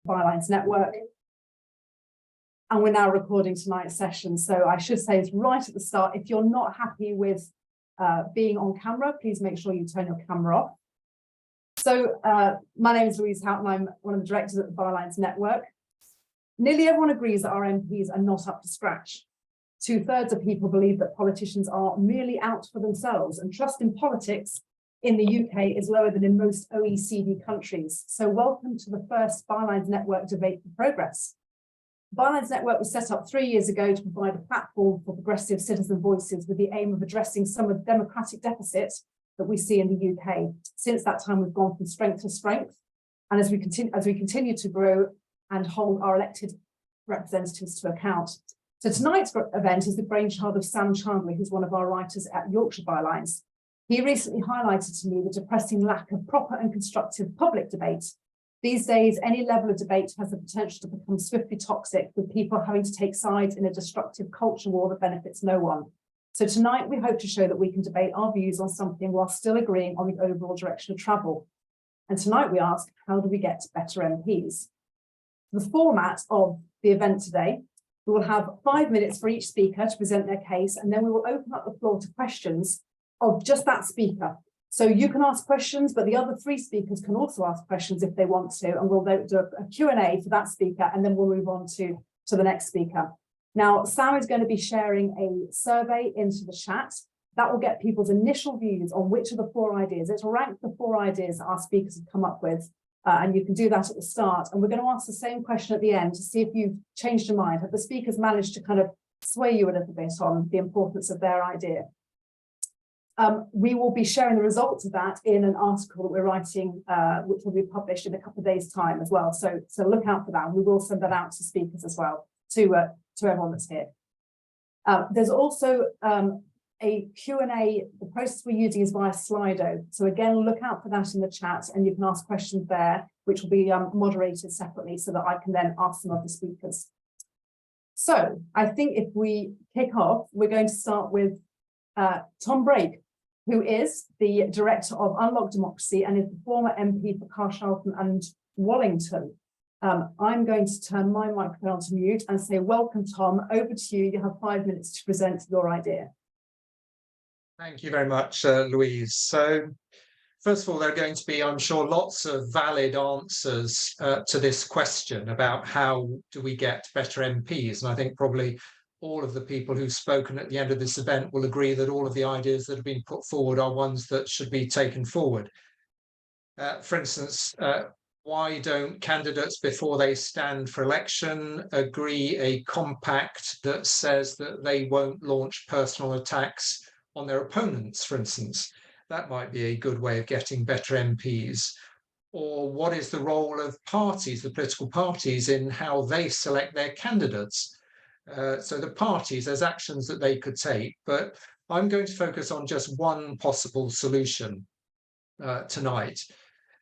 Bylines network. And we're now recording tonight's session. So I should say it's right at the start, if you're not happy with being on camera, please make sure you turn your camera off. So my name is Louise Houghton. I'm one of the directors at the Bylines network. Nearly everyone agrees that our MPs are not up to scratch. 2/3 of people believe that politicians are merely out for themselves, and trust in politics in the UK is lower than in most OECD countries. So welcome to the first Bylines network debate for progress. The Bylines network was set up 3 years ago to provide a platform for progressive citizen voices with the aim of addressing some of the democratic deficits that we see in the UK. Since that time, we've gone from strength to strength. And as we continue to grow and hold our elected representatives to account. So tonight's event is the brainchild of Sam Chandler, who's one of our writers at Yorkshire Bylines. He recently highlighted to me the depressing lack of proper and constructive public debate. These days, any level of debate has the potential to become swiftly toxic, with people having to take sides in a destructive culture war that benefits no one. So tonight, we hope to show that we can debate our views on something while still agreeing on the overall direction of travel. And tonight we ask, how do we get better MPs? The format of the event today, we will have 5 minutes for each speaker to present their case, and then we will open up the floor to questions of just that speaker. So you can ask questions, but the other 3 speakers can also ask questions if they want to, and we'll do a Q&A for that speaker, and then we'll move on to the next speaker. Now, Sam is going to be sharing a survey into the chat. That will get people's initial views on which of the 4 ideas. It's ranked the 4 ideas that our speakers have come up with, and you can do that at the start. And we're going to ask the same question at the end to see if you've changed your mind. Have the speakers managed to kind of sway you a little bit on the importance of their idea? We will be sharing the results of that in an article that we're writing, which will be published in a couple of days' time as well. So look out for that. We will send that out to speakers as well, to everyone that's here. There's also a Q&A. The process we're using is via Slido. So again, look out for that in the chat, and you can ask questions there, which will be moderated separately so that I can then ask some of the speakers. So I think if we kick off, we're going to start with Tom Brake, who is the director of Unlock Democracy and is the former MP for Carshalton and Wallington. I'm going to turn my microphone on to mute and say, welcome, Tom. Over to you. You have 5 minutes to present your idea. Thank you very much, Louise. So, first of all, there are going to be, I'm sure, lots of valid answers to this question about how do we get better MPs. And I think probably all of the people who've spoken at the end of this event will agree that all of the ideas that have been put forward are ones that should be taken forward. For instance, why don't candidates, before they stand for election, agree a compact that says that they won't launch personal attacks on their opponents, for instance? That might be a good way of getting better MPs. Or what is the role of parties, the political parties, in how they select their candidates? So the parties, there's actions that they could take, but I'm going to focus on just one possible solution tonight.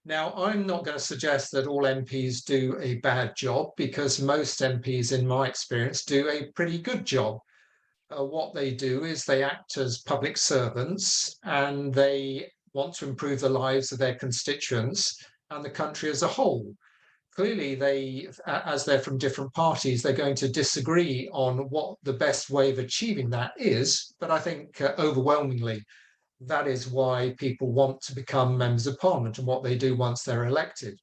Now, I'm not going to suggest that all MPs do a bad job, because most MPs, in my experience, do a pretty good job. What they do is they act as public servants, and they want to improve the lives of their constituents and the country as a whole. Clearly, they, as they're from different parties, they're going to disagree on what the best way of achieving that is. But I think overwhelmingly, that is why people want to become members of parliament and what they do once they're elected.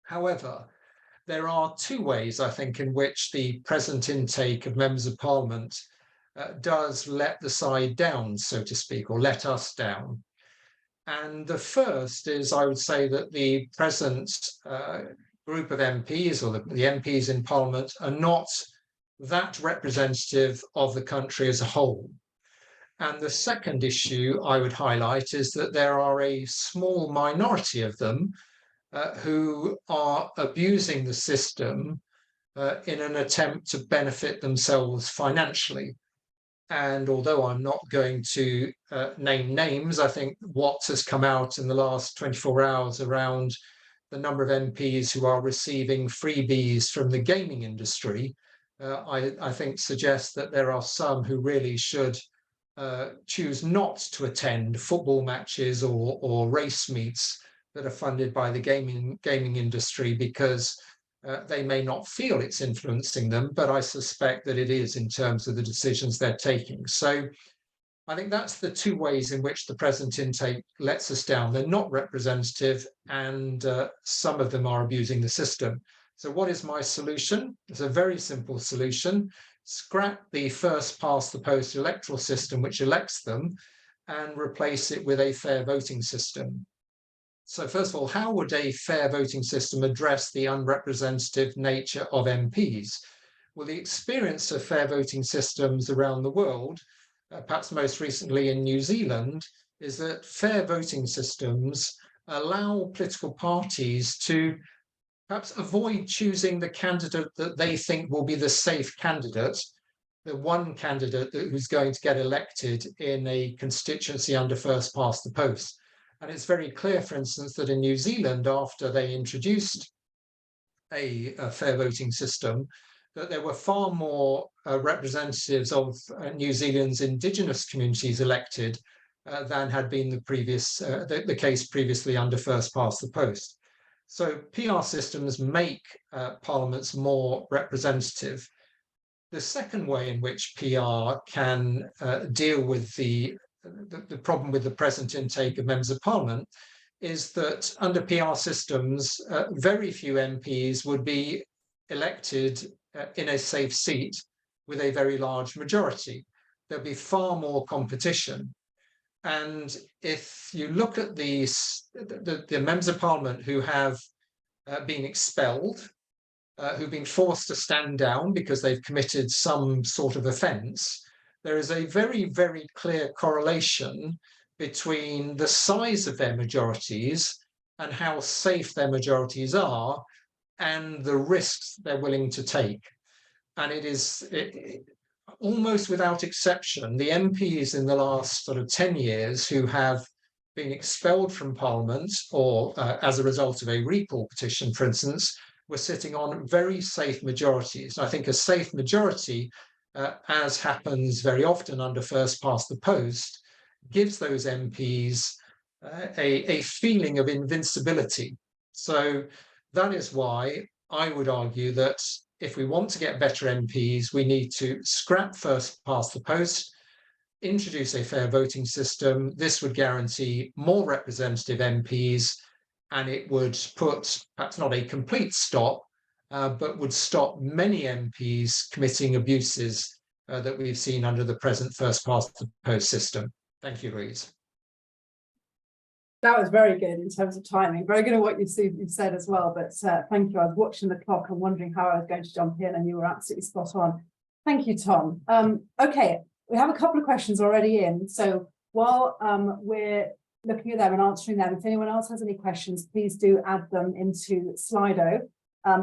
However, there are 2 ways, I think, in which the present intake of members of parliament does let the side down, so to speak, or let us down. And the first is, I would say, that the present group of MPs, or the MPs in Parliament, are not that representative of the country as a whole. And the second issue I would highlight is that there are a small minority of them who are abusing the system in an attempt to benefit themselves financially. And although I'm not going to name names, I think what has come out in the last 24 hours around the number of MPs who are receiving freebies from the gaming industry, I think suggests that there are some who really should choose not to attend football matches or race meets that are funded by the gaming industry, because They may not feel it's influencing them, but I suspect that it is in terms of the decisions they're taking. So I think that's the two ways in which the present intake lets us down. They're not representative, and some of them are abusing the system. So what is my solution? It's a very simple solution. Scrap the first past the post electoral system, which elects them, and replace it with a fair voting system. So first of all, how would a fair voting system address the unrepresentative nature of MPs? Well, the experience of fair voting systems around the world, perhaps most recently in New Zealand, is that fair voting systems allow political parties to perhaps avoid choosing the candidate that they think will be the safe candidate, the one candidate who's going to get elected in a constituency under first past the post. And it's very clear, for instance, that in New Zealand, after they introduced a fair voting system, that there were far more representatives of New Zealand's indigenous communities elected than had been the case previously under first past the post. So PR systems make parliaments more representative. The second way in which PR can deal with the problem with the present intake of members of parliament is that under PR systems, very few MPs would be elected in a safe seat with a very large majority. There'll be far more competition. And if you look at the members of parliament who have been expelled, who've been forced to stand down because they've committed some sort of offence, there is a very, very clear correlation between the size of their majorities and how safe their majorities are and the risks they're willing to take. And it is almost without exception, the MPs in the last sort of 10 years who have been expelled from Parliament or as a result of a recall petition, for instance, were sitting on very safe majorities. I think a safe majority, as happens very often under first past the post, gives those MPs a feeling of invincibility. So that is why I would argue that if we want to get better MPs, we need to scrap first past the post, introduce a fair voting system. This would guarantee more representative MPs, and it would put perhaps not a complete stop, but would stop many MPs committing abuses that we've seen under the present first past the post system. Thank you, Louise. That was very good in terms of timing. Very good at what you've said as well. But thank you. I was watching the clock and wondering how I was going to jump in, and you were absolutely spot on. Thank you, Tom. Okay, we have a couple of questions already in. So while we're looking at them and answering them, if anyone else has any questions, please do add them into Slido.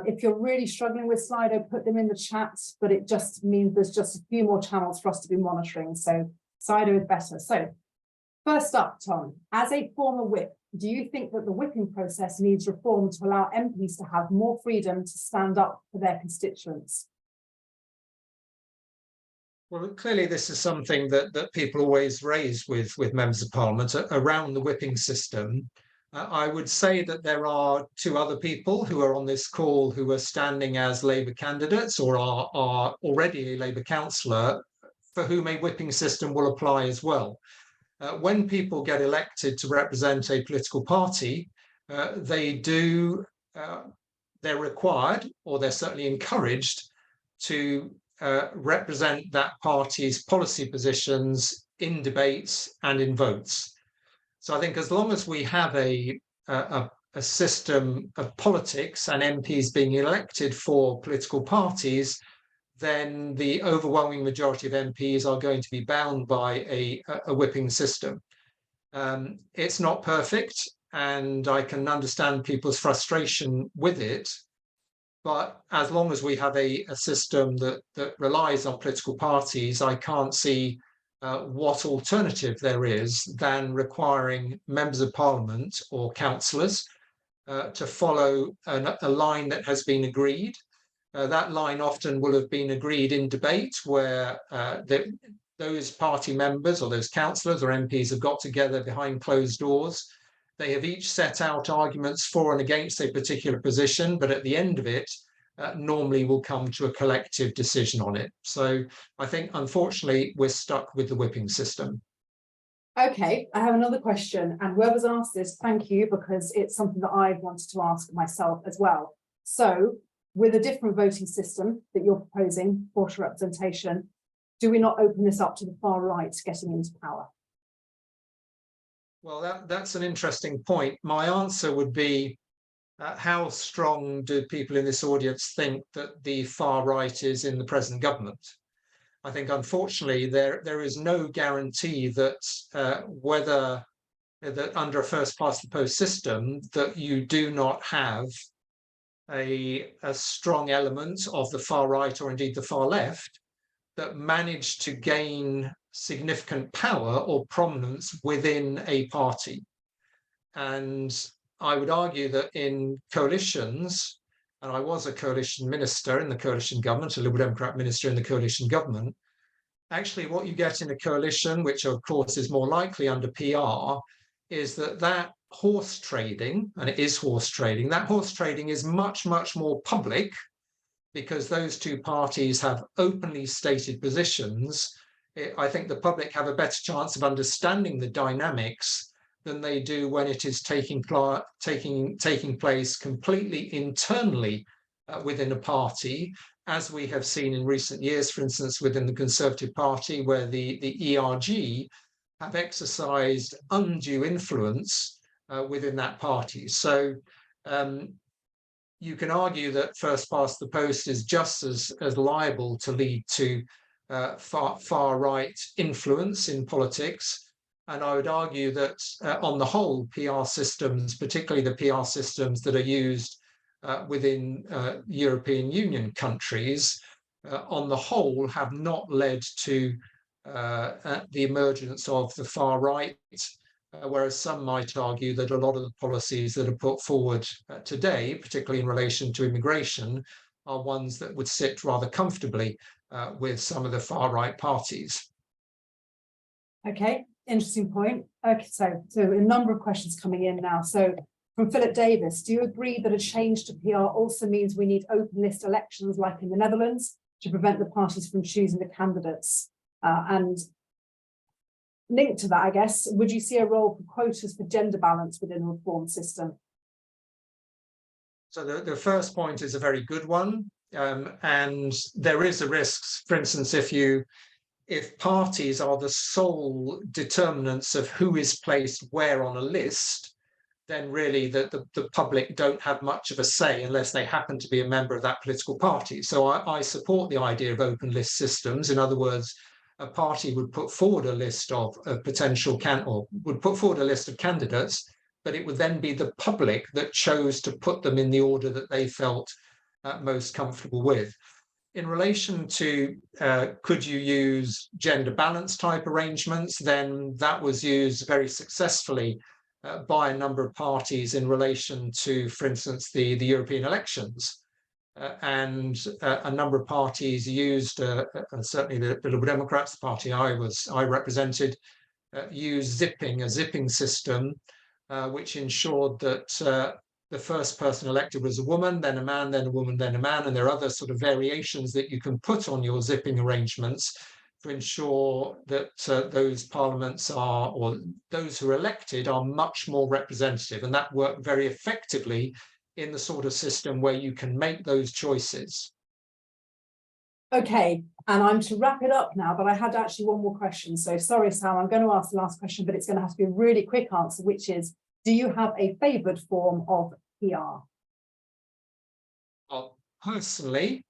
If you're really struggling with Slido, put them in the chat, but it just means there's just a few more channels for us to be monitoring. So Slido is better. So first up, Tom, as a former whip, do you think that the whipping process needs reform to allow MPs to have more freedom to stand up for their constituents? Well, clearly this is something that people always raise with members of Parliament around the whipping system. I would say that there are two other people who are on this call who are standing as Labour candidates or are already a Labour councillor for whom a whipping system will apply as well. When people get elected to represent a political party, they're required, or they're certainly encouraged, to represent that party's policy positions in debates and in votes. So I think as long as we have a system of politics and MPs being elected for political parties, then the overwhelming majority of MPs are going to be bound by a whipping system. It's not perfect, and I can understand people's frustration with it, but as long as we have a system that relies on political parties, I can't see what alternative there is than requiring members of Parliament or councillors to follow a line that has been agreed. That line often will have been agreed in debate where those party members or those councillors or MPs have got together behind closed doors. They have each set out arguments for and against a particular position, but at the end of it, normally will come to a collective decision on it. So I think, unfortunately, we're stuck with the whipping system. Okay, I have another question, and whoever's asked this, thank you, because it's something that I've wanted to ask myself as well. So, with a different voting system that you're proposing, proportional representation, do we not open this up to the far right getting into power? Well, that's an interesting point. My answer would be, how strong do people in this audience think that the far right is in the present government? I think, unfortunately, there is no guarantee that whether that under a first past the post system that you do not have a strong element of the far right or indeed the far left that manage to gain significant power or prominence within a party. And I would argue that in coalitions, and I was a coalition minister in the coalition government, a Liberal Democrat minister in the coalition government, actually what you get in a coalition, which of course is more likely under PR, is that horse trading, and it is horse trading, that horse trading is much, much more public because those two parties have openly stated positions. I think the public have a better chance of understanding the dynamics than they do when it is taking place completely internally within a party, as we have seen in recent years, for instance, within the Conservative Party, where the ERG have exercised undue influence within that party. So you can argue that first past the post is just as liable to lead to far right influence in politics. And I would argue that on the whole, PR systems, particularly the PR systems that are used within European Union countries, on the whole, have not led to the emergence of the far right, whereas some might argue that a lot of the policies that are put forward today, particularly in relation to immigration, are ones that would sit rather comfortably with some of the far right parties. Okay, interesting point. Okay, so a number of questions coming in now. So from Philip Davis, do you agree that a change to PR also means we need open list elections like in the Netherlands to prevent the parties from choosing the candidates? And linked to that, I guess, would you see a role for quotas for gender balance within the reform system? So the first point is a very good one. And there is a risk, for instance, if parties are the sole determinants of who is placed where on a list, then really the public don't have much of a say unless they happen to be a member of that political party. So I support the idea of open list systems. In other words, a party would put forward a list of potential would put forward a list of candidates, but it would then be the public that chose to put them in the order that they felt most comfortable with. In relation to could you use gender balance type arrangements, then that was used very successfully by a number of parties in relation to, for instance, the European elections. And a number of parties used, certainly the Liberal Democrats, the party I represented, used a zipping system, which ensured that the first person elected was a woman, then a man, then a woman, then a man, and there are other sort of variations that you can put on your zipping arrangements to ensure that those parliaments or those who are elected are much more representative. And that worked very effectively in the sort of system where you can make those choices. Okay, and I'm to wrap it up now, but I had actually one more question. So sorry, Sam, I'm going to ask the last question, but it's going to have to be a really quick answer, which is, do you have a favoured form of PR? Well, personally,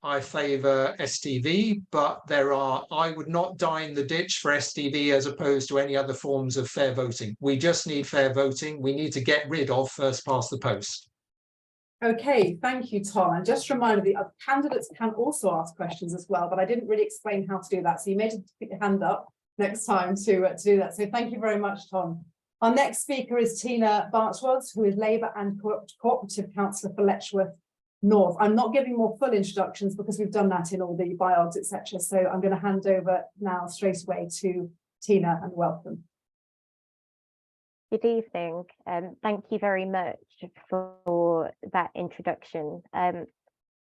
I favour STV, but I would not die in the ditch for STV as opposed to any other forms of fair voting. We just need fair voting. We need to get rid of first past the post. Okay, thank you, Tom. And just a reminder, the other candidates can also ask questions as well, but I didn't really explain how to do that. So you may just put your hand up next time to do that. So thank you very much, Tom. Our next speaker is Tina Bartwas, who is Labour and Cooperative Councillor for Letchworth North. I'm not giving more full introductions because we've done that in all the biogs, etc. So I'm going to hand over now straight away to Tina, and welcome. Good evening. Thank you very much for that introduction.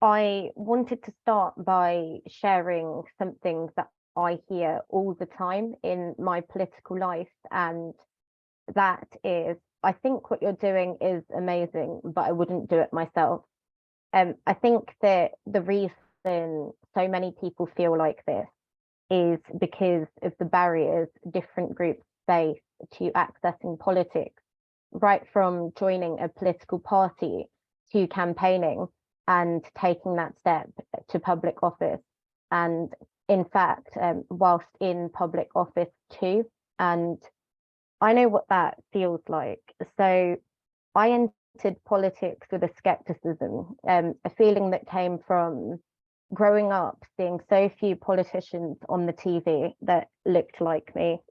I wanted to start by sharing something that I hear all the time in my political life, and that is, I think what you're doing is amazing, but I wouldn't do it myself. I think that the reason so many people feel like this is because of the barriers different groups face to accessing politics, right from joining a political party to campaigning and taking that step to public office. And in fact, whilst in public office too. And I know what that feels like. So I entered politics with a skepticism, a feeling that came from growing up seeing so few politicians on the TV that looked like me.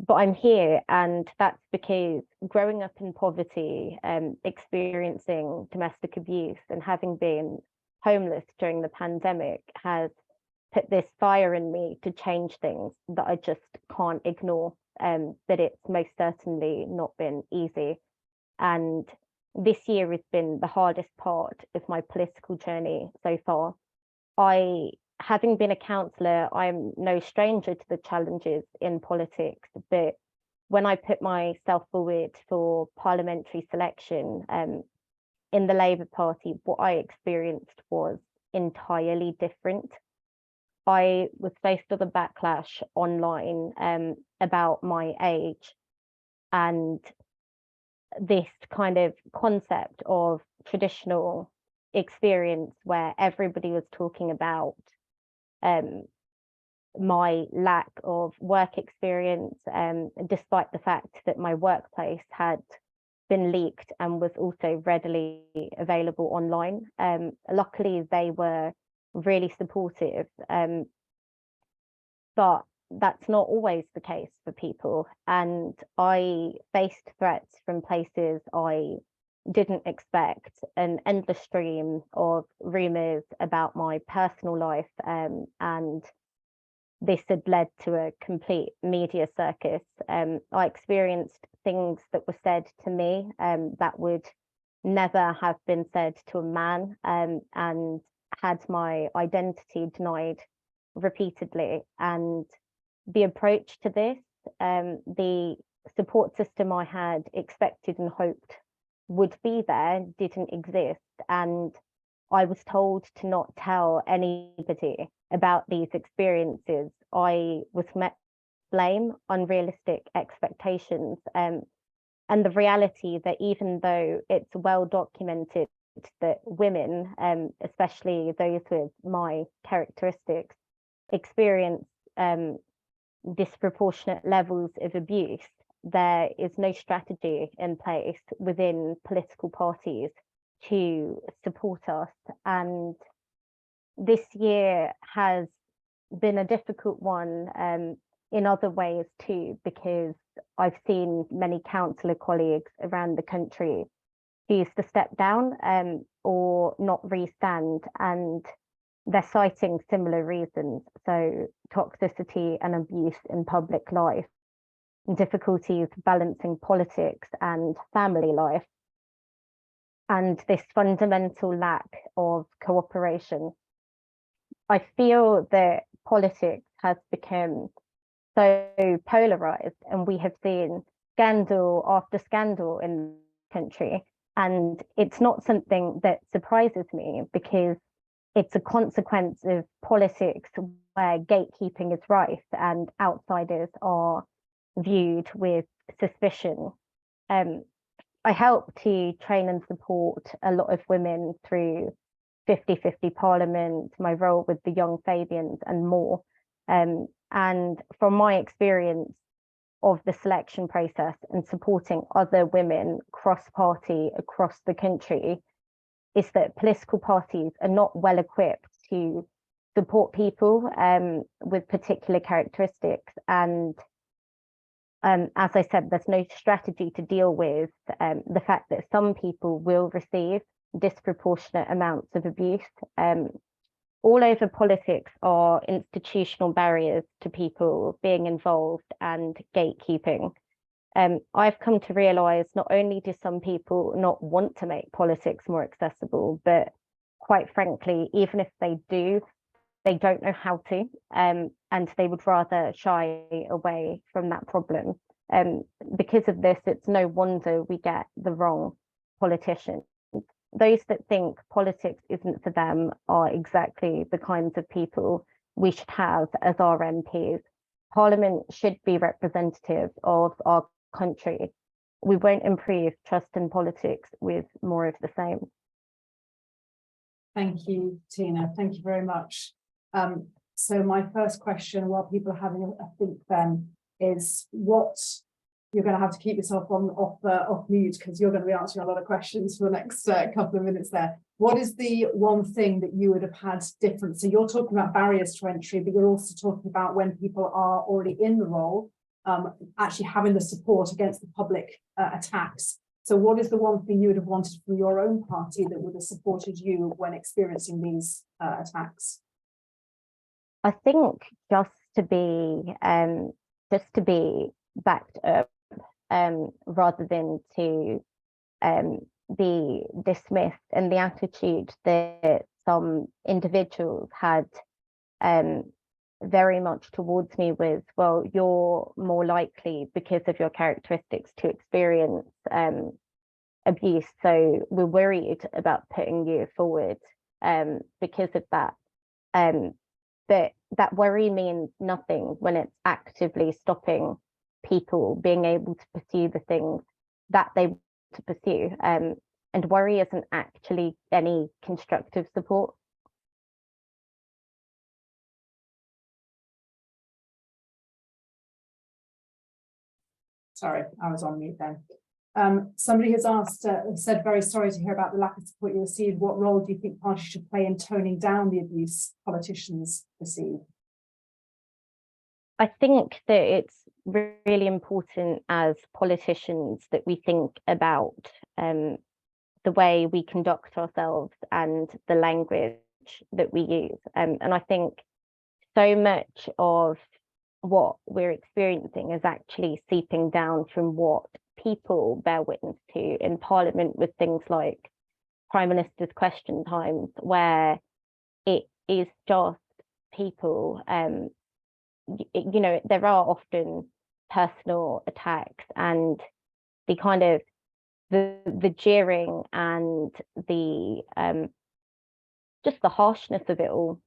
But I'm here, and that's because growing up in poverty, experiencing domestic abuse, and having been homeless during the pandemic has put this fire in me to change things that I just can't ignore. But it's most certainly not been easy. And this year has been the hardest part of my political journey so far. Having been a councillor, I'm no stranger to the challenges in politics, but when I put myself forward for parliamentary selection in the Labour Party, what I experienced was entirely different. I was faced with a backlash online about my age, and this kind of concept of traditional experience where everybody was talking about my lack of work experience, despite the fact that my workplace had been leaked and was also readily available online. Luckily, they were really supportive, but that's not always the case for people. And I faced threats from places I didn't expect, an endless stream of rumors about my personal life, and this had led to a complete media circus. I experienced things that were said to me that would never have been said to a man, and had my identity denied repeatedly. And the approach to this, the support system I had expected and hoped would be there, didn't exist. And I was told to not tell anybody about these experiences. I was met with blame, unrealistic expectations, and the reality that even though it's well documented that women, especially those with my characteristics, experience disproportionate levels of abuse, there is no strategy in place within political parties to support us. And this year has been a difficult one in other ways too, because I've seen many councillor colleagues around the country choose to step down or not re-stand, and they're citing similar reasons. So toxicity and abuse in public life, difficulties balancing politics and family life, and this fundamental lack of cooperation. I feel that politics has become so polarized, and we have seen scandal after scandal in the country. And it's not something that surprises me, because it's a consequence of politics where gatekeeping is rife and outsiders are viewed with suspicion. I help to train and support a lot of women through 50/50 Parliament, my role with the Young Fabians and more. And from my experience of the selection process and supporting other women cross-party across the country, is that political parties are not well equipped to support people with particular characteristics. And as I said, there's no strategy to deal with the fact that some people will receive disproportionate amounts of abuse. All over politics are institutional barriers to people being involved and gatekeeping. I've come to realise not only do some people not want to make politics more accessible, but quite frankly, even if they do, they don't know how to, and they would rather shy away from that problem. Because of this, it's no wonder we get the wrong politicians. Those that think politics isn't for them are exactly the kinds of people we should have as our MPs. Parliament should be representative of our country. We won't improve trust in politics with more of the same. Thank you, Tina. Thank you very much. So my first question, while people are having a think then, is what you're going to have to keep yourself off mute, because you're going to be answering a lot of questions for the next couple of minutes there. What is the one thing that you would have had different? So you're talking about barriers to entry, but you're also talking about when people are already in the role, actually having the support against the public attacks. So what is the one thing you would have wanted from your own party that would have supported you when experiencing these attacks? I think just to be backed up, rather than to be dismissed, and the attitude that some individuals had very much towards me was, well, you're more likely because of your characteristics to experience abuse, so we're worried about putting you forward because of that. But that worry means nothing when it's actively stopping people being able to pursue the things that they want to pursue. And worry isn't actually any constructive support. Sorry, I was on mute then. Somebody has asked, said, very sorry to hear about the lack of support you received. What role do you think parties should play in toning down the abuse politicians receive? I think that it's really important as politicians that we think about the way we conduct ourselves and the language that we use. And I think so much of what we're experiencing is actually seeping down from what people bear witness to in Parliament, with things like Prime Minister's question times, where it is just people, you know, there are often personal attacks, and the kind of the jeering and the just the harshness of it all.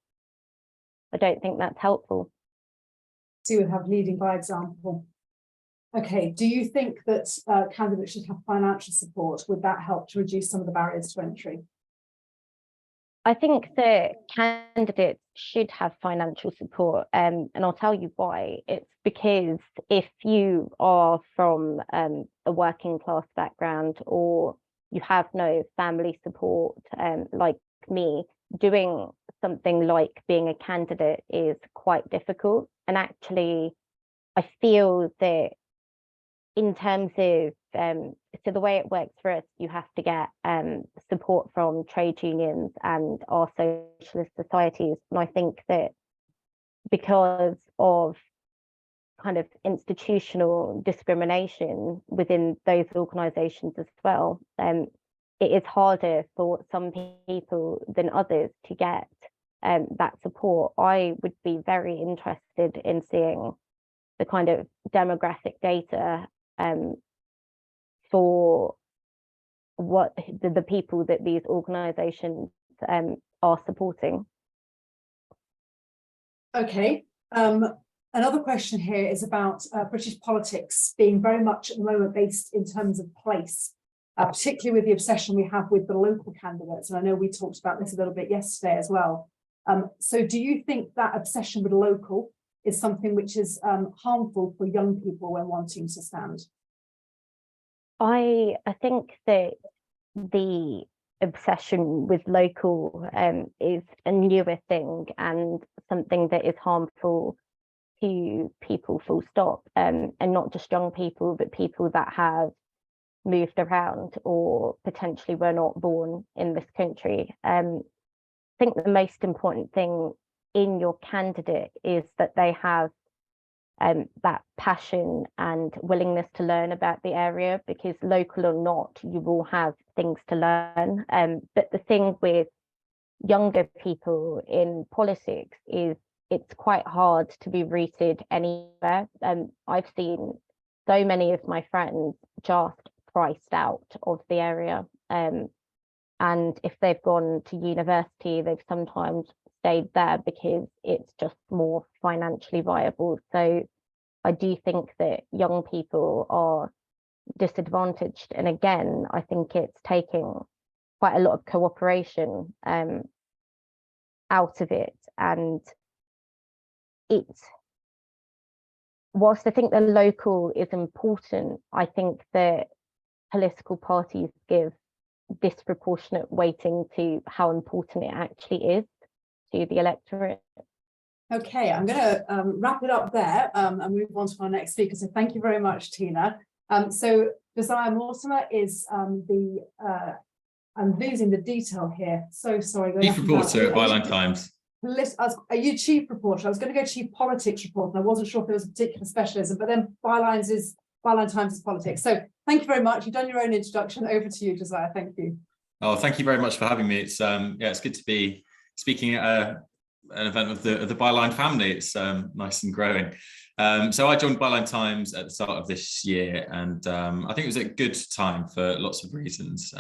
I don't think that's helpful. So you would have leading by example. Okay, do you think that candidates should have financial support? Would that help to reduce some of the barriers to entry? I think that candidates should have financial support, and I'll tell you why. It's because if you are from a working class background, or you have no family support, like me, doing something like being a candidate is quite difficult. And actually, I feel that in terms of so the way it works for us, you have to get support from trade unions and our socialist societies. And I think that because of kind of institutional discrimination within those organisations as well, it is harder for some people than others to get that support. I would be very interested in seeing the kind of demographic data for what the people that these organisations are supporting. Okay. Another question here is about British politics being very much at the moment based in terms of place, particularly with the obsession we have with the local candidates. And I know we talked about this a little bit yesterday as well. So do you think that obsession with local is something which is harmful for young people when wanting to stand? I think that the obsession with local is a newer thing, and something that is harmful to people full stop, and not just young people, but people that have moved around or potentially were not born in this country. I think the most important thing in your candidate is that they have that passion and willingness to learn about the area, because local or not, you will have things to learn. But the thing with younger people in politics is it's quite hard to be rooted anywhere. I've seen so many of my friends just priced out of the area. And if they've gone to university, they've sometimes stayed there because it's just more financially viable. So I do think that young people are disadvantaged. And again, I think it's taking quite a lot of cooperation out of it. And it's, whilst I think the local is important, I think that political parties give disproportionate weighting to how important it actually is to the electorate. Okay, I'm going to wrap it up there and move on to our next speaker. So thank you very much, Tina. So Josiah Mortimer is I'm losing the detail here. So sorry. Chief reporter at Byline Times. Are you chief reporter? I was going to go chief politics reporter. I wasn't sure if there was a particular specialism, but then Byline Times is politics. So thank you very much. You've done your own introduction. Over to you, Josiah. Thank you. Oh, thank you very much for having me. It's it's good to be speaking at an event of the Byline family. It's nice and growing. So I joined Byline Times at the start of this year, and I think it was a good time for lots of reasons.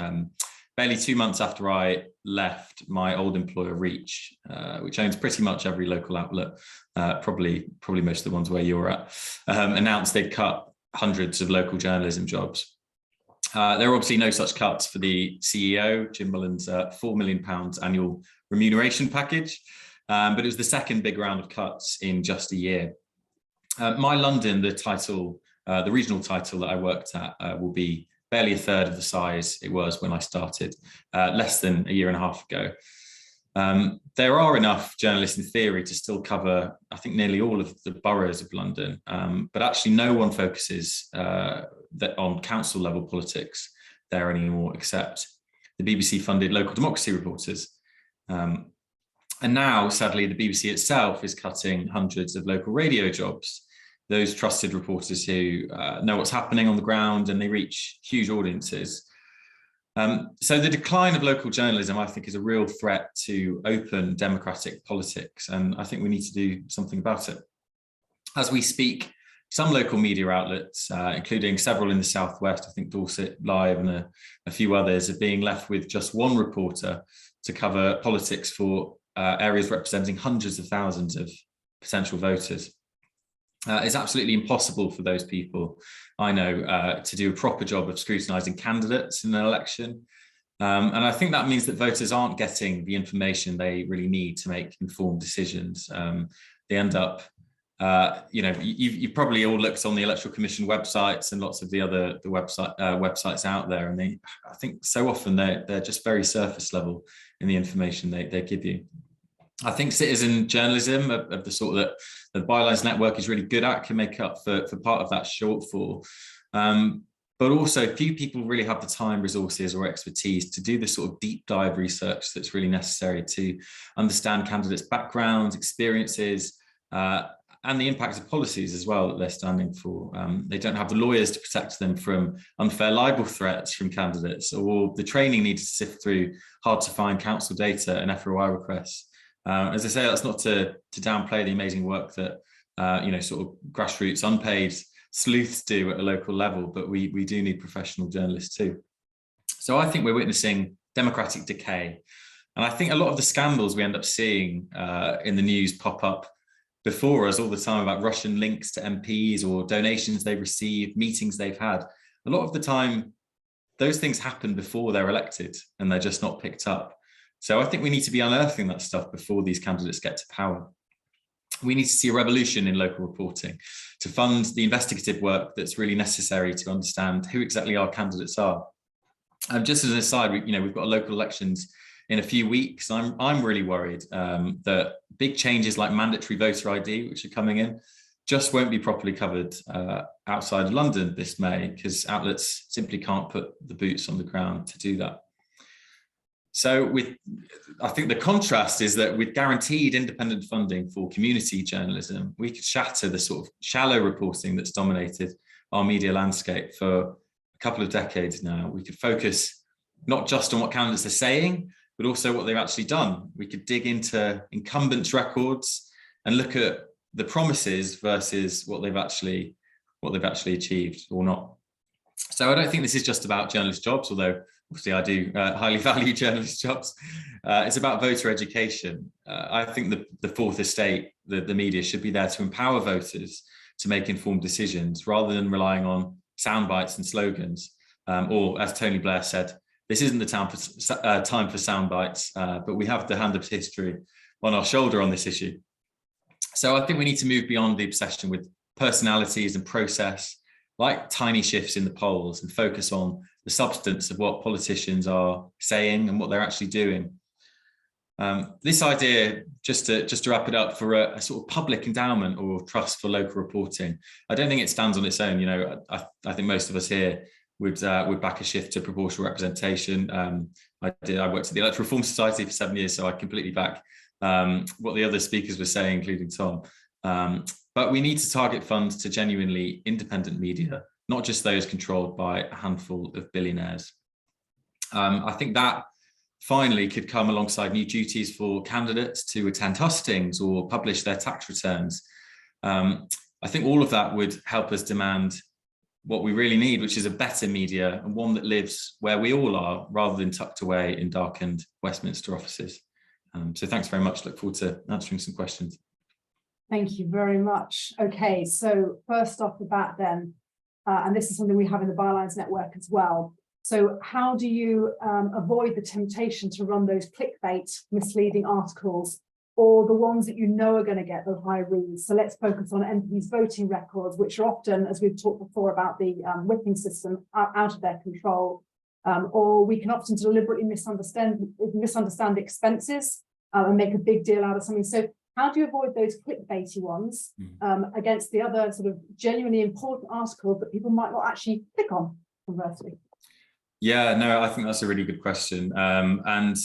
Barely 2 months after I left, my old employer Reach, which owns pretty much every local outlet, probably most of the ones where you're at, announced they'd cut hundreds of local journalism jobs. There were obviously no such cuts for the CEO, Jim Mullen's £4 million annual remuneration package, but it was the second big round of cuts in just a year. My London, the regional title that I worked at, will be barely a third of the size it was when I started, less than a year and a half ago. There are enough journalists in theory to still cover, I think, nearly all of the boroughs of London, but actually no one focuses on council level politics there anymore, except the BBC funded local democracy reporters. And now, sadly, the BBC itself is cutting hundreds of local radio jobs, those trusted reporters who know what's happening on the ground and they reach huge audiences. So the decline of local journalism, I think, is a real threat to open democratic politics, and I think we need to do something about it. As we speak, some local media outlets, including several in the southwest, I think Dorset Live and a few others, are being left with just one reporter to cover politics for areas representing hundreds of thousands of potential voters. It's absolutely impossible for those people, I know, to do a proper job of scrutinising candidates in an election. And I think that means that voters aren't getting the information they really need to make informed decisions. They end up, you've probably all looked on the Electoral Commission websites and lots of the other websites out there, and I think so often they're just very surface level in the information they give you. I think citizen journalism of the sort that the Bylines network is really good at can make up for part of that shortfall. But also few people really have the time, resources or expertise to do the sort of deep dive research that's really necessary to understand candidates' backgrounds, experiences, and the impact of policies as well that they're standing for. They don't have the lawyers to protect them from unfair libel threats from candidates, or the training needed to sift through hard to find council data and FOI requests. As I say, that's not to downplay the amazing work that sort of grassroots unpaid sleuths do at a local level, but we do need professional journalists too. So I think we're witnessing democratic decay, and I think a lot of the scandals we end up seeing in the news pop up before us all the time about Russian links to MPs or donations they've received, meetings they've had. A lot of the time, those things happen before they're elected, and they're just not picked up. So I think we need to be unearthing that stuff before these candidates get to power. We need to see a revolution in local reporting to fund the investigative work that's really necessary to understand who exactly our candidates are. Just as an aside, we've got local elections in a few weeks. I'm really worried that big changes like mandatory voter ID, which are coming in, just won't be properly covered outside of London this May, because outlets simply can't put the boots on the ground to do that. So I think the contrast is that with guaranteed independent funding for community journalism, we could shatter the sort of shallow reporting that's dominated our media landscape for a couple of decades now. We could focus not just on what candidates are saying, but also what they've actually done. We could dig into incumbents' records and look at the promises versus what they've actually achieved or not. So I don't think this is just about journalist jobs, although obviously I do highly value journalist jobs. It's about voter education. I think the fourth estate, the media, should be there to empower voters to make informed decisions rather than relying on sound bites and slogans. Or as Tony Blair said, this isn't the time for sound bites, but we have the hand of history on our shoulder on this issue. So I think we need to move beyond the obsession with personalities and process, like tiny shifts in the polls, and focus on the substance of what politicians are saying and what they're actually doing. This idea, just to wrap it up, for a sort of public endowment or trust for local reporting, I don't think it stands on its own. You know, I think most of us here would back a shift to proportional representation. I worked at the Electoral Reform Society for 7 years, so I completely back what the other speakers were saying, including Tom. But we need to target funds to genuinely independent media, not just those controlled by a handful of billionaires. I think that finally could come alongside new duties for candidates to attend hustings or publish their tax returns. I think all of that would help us demand what we really need, which is a better media, and one that lives where we all are, rather than tucked away in darkened Westminster offices. So thanks very much. Look forward to answering some questions. Thank you very much. Okay, so first off the bat then, and this is something we have in the Bylines network as well. So how do you avoid the temptation to run those clickbait misleading articles, or the ones that you know are going to get those high reads? So let's focus on MPs' voting records, which are often, as we've talked before about the whipping system, out of their control. Or we can often deliberately misunderstand expenses and make a big deal out of something. So how do you avoid those clickbaity ones against the other sort of genuinely important articles that people might not actually click on, conversely? Yeah, no, I think that's a really good question. And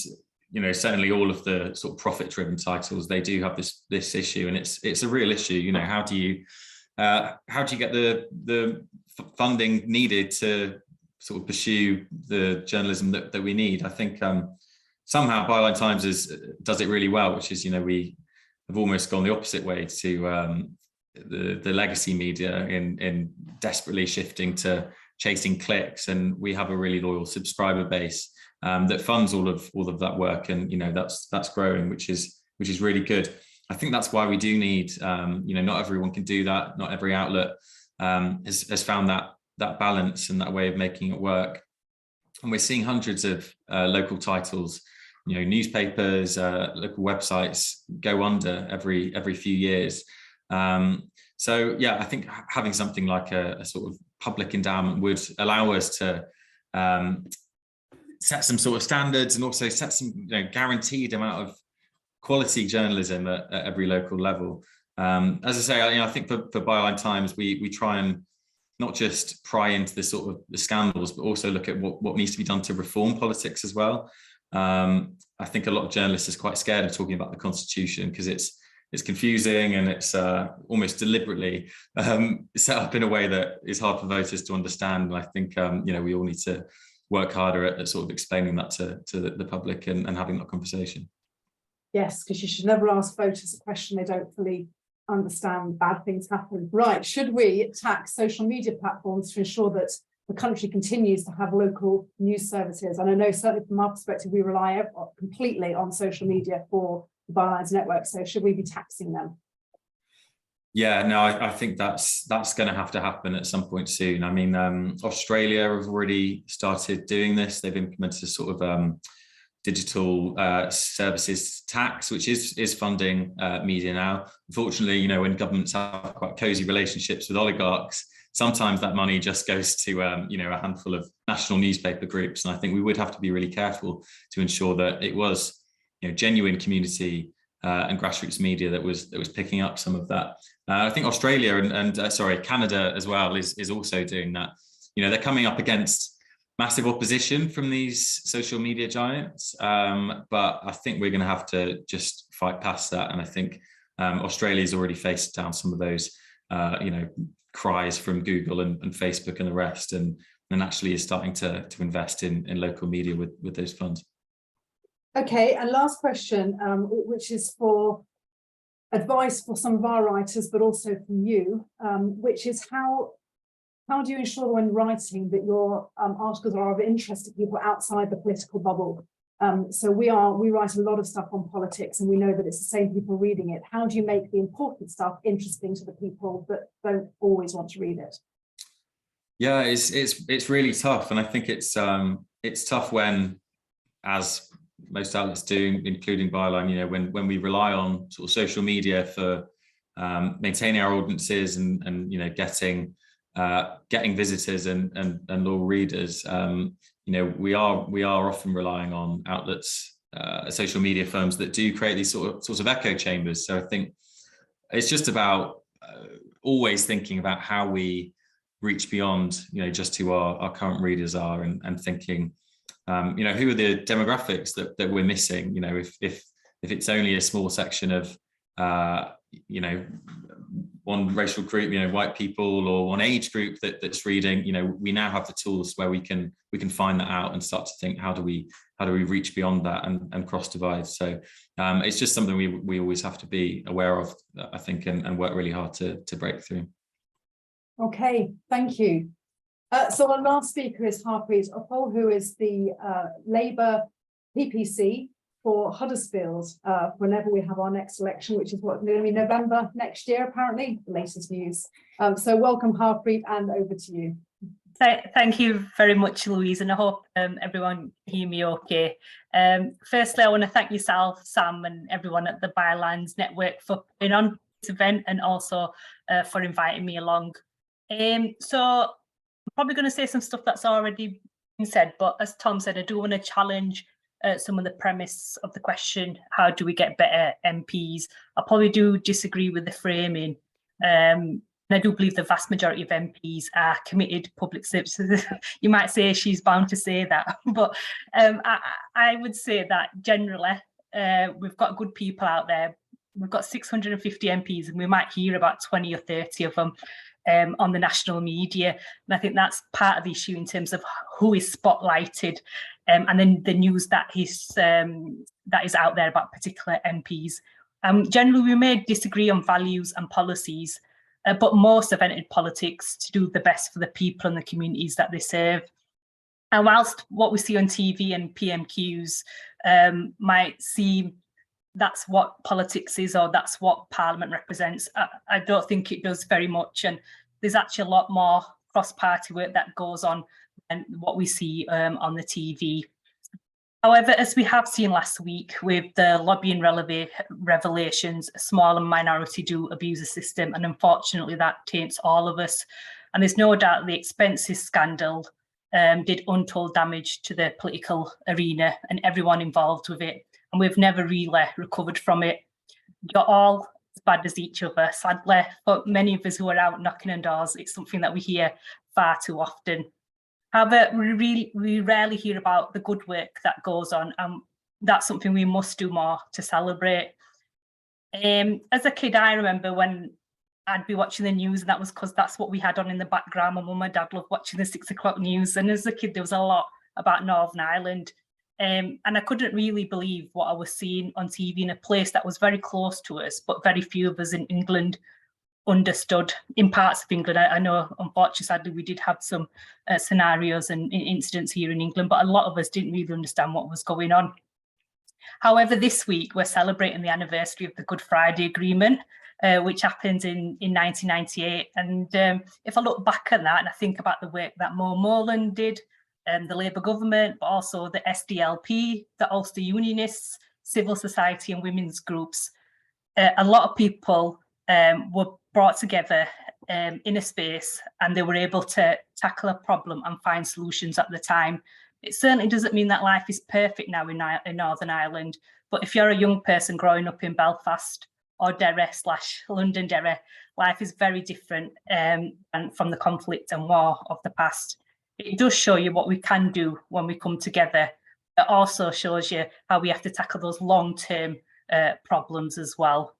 you know, certainly all of the sort of profit-driven titles, they do have this issue, and it's a real issue. You know, how do you get the funding needed to sort of pursue the journalism that we need? I think somehow Byline Times does it really well, which is, you know, we have almost gone the opposite way to the legacy media in desperately shifting to chasing clicks, and we have a really loyal subscriber base that funds all of that work, and you know, that's growing, which is really good. I think that's why we do need, you know, not everyone can do that. Not every outlet has found that balance and that way of making it work. And we're seeing hundreds of local titles, you know, newspapers, local websites go under every few years. So yeah, I think having something like a sort of public endowment would allow us to set some sort of standards, and also set some, you know, guaranteed amount of quality journalism at every local level. As I say, I think for Byline Times, we try and not just pry into the sort of the scandals, but also look at what needs to be done to reform politics as well. I think a lot of journalists are quite scared of talking about the Constitution because it's confusing, and it's almost deliberately set up in a way that is hard for voters to understand. And I think you know, we all need to work harder at sort of explaining that to the public and having that conversation. Yes, because you should never ask voters a question they don't fully understand. Bad things happen. Right, should we tax social media platforms to ensure that the country continues to have local news services? And I know certainly from our perspective, we rely completely on social media for the Bylines network. So should we be taxing them? Yeah, no, I think that's going to have to happen at some point soon. I mean, Australia have already started doing this. They've implemented a sort of digital services tax, which is funding media now. Unfortunately, you know, when governments have quite cozy relationships with oligarchs, sometimes that money just goes to you know, a handful of national newspaper groups. And I think we would have to be really careful to ensure that it was, you know, genuine community and grassroots media that was picking up some of that. I think Australia and Canada as well is also doing that. You know, they're coming up against massive opposition from these social media giants, but I think we're going to have to just fight past that. And I think Australia's already faced down some of those, cries from Google and Facebook and the rest, and actually is starting to invest in local media with those funds. Okay, and last question, which is for advice for some of our writers, but also from you, which is how do you ensure when writing that your articles are of interest to people outside the political bubble? So we write a lot of stuff on politics, and we know that it's the same people reading it. How do you make the important stuff interesting to the people that don't always want to read it? Yeah, it's really tough, and I think it's tough when, as most outlets do, including Byline, when we rely on sort of social media for maintaining our audiences and getting visitors and loyal readers. We are often relying on outlets, social media firms that do create these sorts of echo chambers. So I think it's just about always thinking about how we reach beyond, just who our current readers are, and thinking, who are the demographics that we're missing. If it's only a small section of, one racial group, white people, or one age group that's reading, we now have the tools where we can find that out and start to think, how do we reach beyond that and cross divides. So it's just something we always have to be aware of, I think, and work really hard to break through. Okay, thank you. So our last speaker is Harpreet Uppal, who is the Labour PPC for Huddersfield whenever we have our next election, which is going to be November next year, apparently, the latest news. So welcome, Harpreet, and over to you. Thank you very much, Louise, and I hope everyone can hear me okay. Firstly, I want to thank yourself, Sam, and everyone at the Bylines Network for putting on this event, and also for inviting me along. So I'm probably going to say some stuff that's already been said, but as Tom said, I do want to challenge some of the premise of the question, how do we get better MPs? I probably do disagree with the framing. And I do believe the vast majority of MPs are committed public services. You might say she's bound to say that, but I would say that generally we've got good people out there. We've got 650 MPs, and we might hear about 20 or 30 of them on the national media. And I think that's part of the issue in terms of who is spotlighted, and then the news that is out there about particular MPs. Generally, we may disagree on values and policies, but most have entered politics to do the best for the people and the communities that they serve. And whilst what we see on TV and PMQs might seem that's what politics is, or that's what Parliament represents, I don't think it does very much. And there's actually a lot more cross-party work that goes on than what we see on the TV. However, as we have seen last week with the lobbying revelations, a small minority do abuse the system, and unfortunately that taints all of us. And there's no doubt the expenses scandal did untold damage to the political arena and everyone involved with it. And we've never really recovered from it. You're all as bad as each other, sadly. But many of us who are out knocking on doors, it's something that we hear far too often. However, we rarely hear about the good work that goes on, and that's something we must do more to celebrate. As a kid, I remember when I'd be watching the news, and that was because that's what we had on in the background. My mum and dad loved watching the 6 o'clock news, and as a kid, there was a lot about Northern Ireland. And I couldn't really believe what I was seeing on TV in a place that was very close to us, but very few of us in England understood. In parts of England, I know, unfortunately, sadly, we did have some scenarios and incidents here in England, but a lot of us didn't really understand what was going on. However, this week, we're celebrating the anniversary of the Good Friday Agreement, which happened in 1998. And if I look back at that and I think about the work that Mo Molan did, the Labour government, but also the SDLP, the Ulster Unionists, civil society and women's groups, a lot of people were brought together in a space, and they were able to tackle a problem and find solutions at the time. It certainly doesn't mean that life is perfect now in Northern Ireland, but if you're a young person growing up in Belfast or Derry/London Derry, life is very different and from the conflict and war of the past. It does show you what we can do when we come together. It also shows you how we have to tackle those long-term problems as well.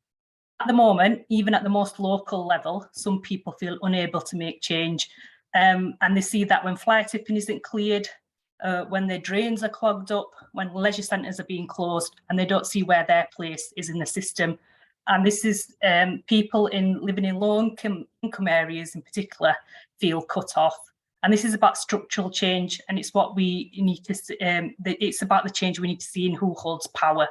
At the moment, even at the most local level, some people feel unable to make change. And they see that when fly tipping isn't cleared, when their drains are clogged up, when leisure centres are being closed, and they don't see where their place is in the system. And this is people living in low income areas in particular feel cut off. And this is about structural change, and it's what we need to. It's about the change we need to see in who holds power.